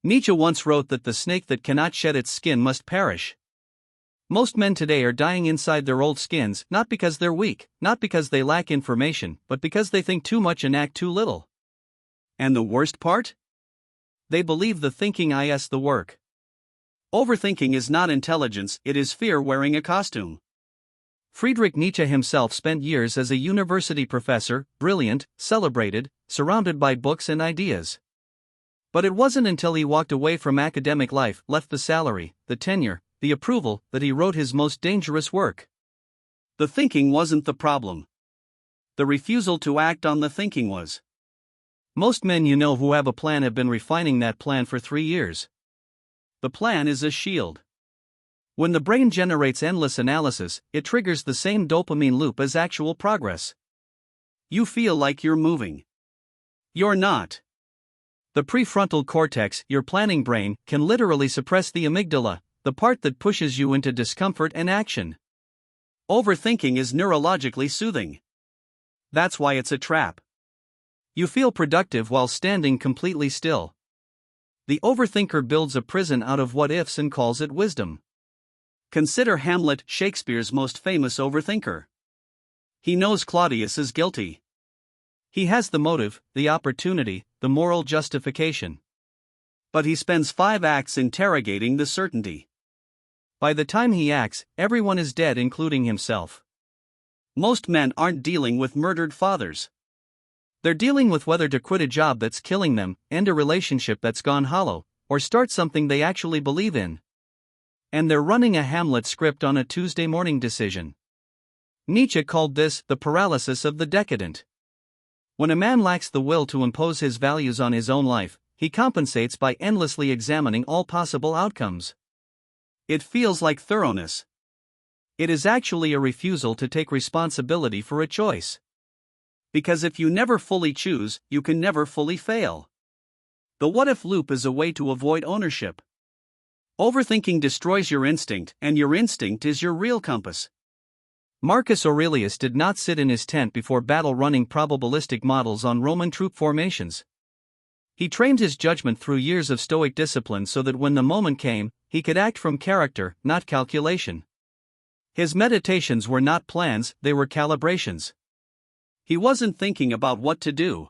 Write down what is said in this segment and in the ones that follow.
Nietzsche once wrote that the snake that cannot shed its skin must perish. Most men today are dying inside their old skins, not because they're weak, not because they lack information, but because they think too much and act too little. And the worst part? They believe the thinking is the work. Overthinking is not intelligence, it is fear wearing a costume. Friedrich Nietzsche himself spent years as a university professor, brilliant, celebrated, surrounded by books and ideas. But it wasn't until he walked away from academic life, left the salary, the tenure, the approval, that he wrote his most dangerous work. The thinking wasn't the problem. The refusal to act on the thinking was. Most men you know who have a plan have been refining that plan for 3 years. The plan is a shield. When the brain generates endless analysis, it triggers the same dopamine loop as actual progress. You feel like you're moving. You're not. The prefrontal cortex, your planning brain, can literally suppress the amygdala, the part that pushes you into discomfort and action. Overthinking is neurologically soothing. That's why it's a trap. You feel productive while standing completely still. The overthinker builds a prison out of what-ifs and calls it wisdom. Consider Hamlet, Shakespeare's most famous overthinker. He knows Claudius is guilty. He has the motive, the opportunity, the moral justification. But he spends 5 acts interrogating the certainty. By the time he acts, everyone is dead, including himself. Most men aren't dealing with murdered fathers. They're dealing with whether to quit a job that's killing them, end a relationship that's gone hollow, or start something they actually believe in. And they're running a Hamlet script on a Tuesday morning decision. Nietzsche called this the paralysis of the decadent. When a man lacks the will to impose his values on his own life, he compensates by endlessly examining all possible outcomes. It feels like thoroughness. It is actually a refusal to take responsibility for a choice. Because if you never fully choose, you can never fully fail. The what-if loop is a way to avoid ownership. Overthinking destroys your instinct, and your instinct is your real compass. Marcus Aurelius did not sit in his tent before battle running probabilistic models on Roman troop formations. He trained his judgment through years of stoic discipline so that when the moment came, he could act from character, not calculation. His meditations were not plans, they were calibrations. He wasn't thinking about what to do.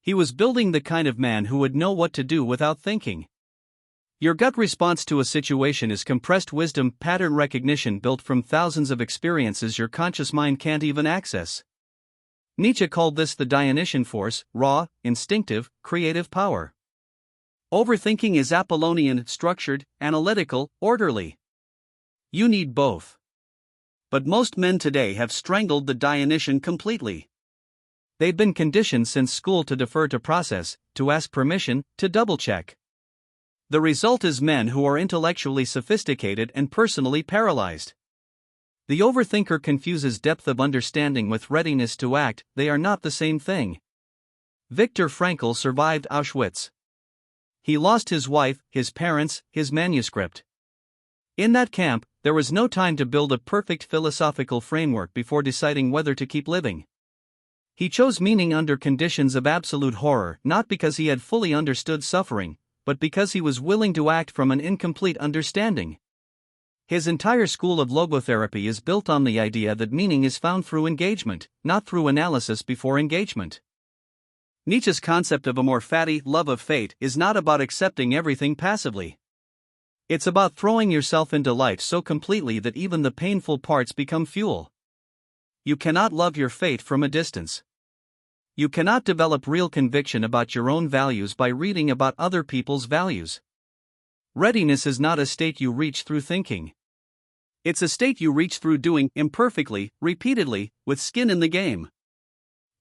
He was building the kind of man who would know what to do without thinking. Your gut response to a situation is compressed wisdom, pattern recognition built from thousands of experiences your conscious mind can't even access. Nietzsche called this the Dionysian force, raw, instinctive, creative power. Overthinking is Apollonian, structured, analytical, orderly. You need both. But most men today have strangled the Dionysian completely. They've been conditioned since school to defer to process, to ask permission, to double-check. The result is men who are intellectually sophisticated and personally paralyzed. The overthinker confuses depth of understanding with readiness to act, they are not the same thing. Viktor Frankl survived Auschwitz. He lost his wife, his parents, his manuscript. In that camp, there was no time to build a perfect philosophical framework before deciding whether to keep living. He chose meaning under conditions of absolute horror, not because he had fully understood suffering, but because he was willing to act from an incomplete understanding. His entire school of logotherapy is built on the idea that meaning is found through engagement, not through analysis before engagement. Nietzsche's concept of amor fati, love of fate, is not about accepting everything passively. It's about throwing yourself into life so completely that even the painful parts become fuel. You cannot love your fate from a distance. You cannot develop real conviction about your own values by reading about other people's values. Readiness is not a state you reach through thinking. It's a state you reach through doing, imperfectly, repeatedly, with skin in the game.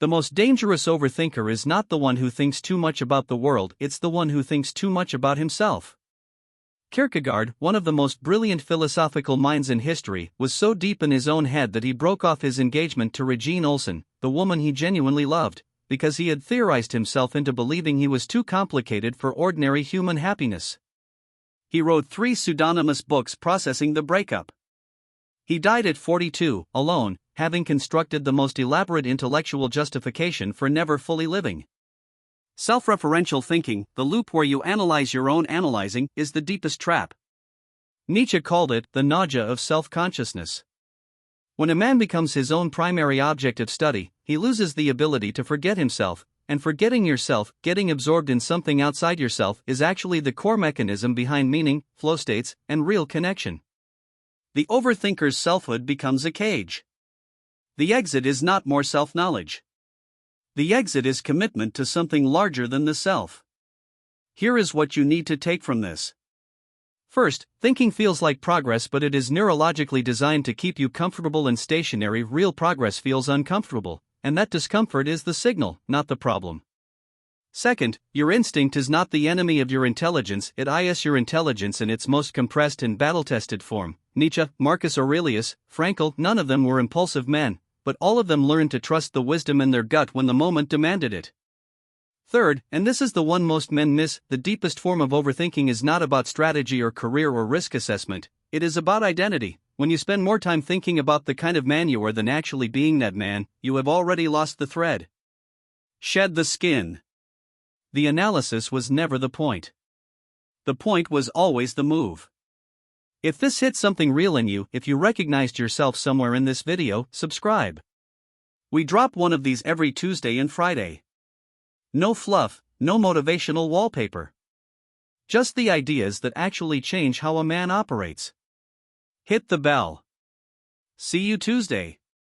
The most dangerous overthinker is not the one who thinks too much about the world, it's the one who thinks too much about himself. Kierkegaard, one of the most brilliant philosophical minds in history, was so deep in his own head that he broke off his engagement to Regine Olsen, the woman he genuinely loved, because he had theorized himself into believing he was too complicated for ordinary human happiness. He wrote 3 pseudonymous books processing the breakup. He died at 42, alone, having constructed the most elaborate intellectual justification for never fully living. Self-referential thinking, the loop where you analyze your own analyzing, is the deepest trap. Nietzsche called it the nausea of self-consciousness. When a man becomes his own primary object of study, he loses the ability to forget himself, and forgetting yourself, getting absorbed in something outside yourself, is actually the core mechanism behind meaning, flow states, and real connection. The overthinker's selfhood becomes a cage. The exit is not more self-knowledge. The exit is commitment to something larger than the self. Here is what you need to take from this. First, thinking feels like progress, but it is neurologically designed to keep you comfortable and stationary. Real progress feels uncomfortable, and that discomfort is the signal, not the problem. Second, your instinct is not the enemy of your intelligence, it is your intelligence in its most compressed and battle-tested form. Nietzsche, Marcus Aurelius, Frankl, none of them were impulsive men, but all of them learned to trust the wisdom in their gut when the moment demanded it. Third, and this is the one most men miss, the deepest form of overthinking is not about strategy or career or risk assessment, it is about identity. When you spend more time thinking about the kind of man you are than actually being that man, you have already lost the thread. Shed the skin. The analysis was never the point. The point was always the move. If this hit something real in you, if you recognized yourself somewhere in this video, subscribe. We drop one of these every Tuesday and Friday. No fluff, no motivational wallpaper. Just the ideas that actually change how a man operates. Hit the bell. See you Tuesday.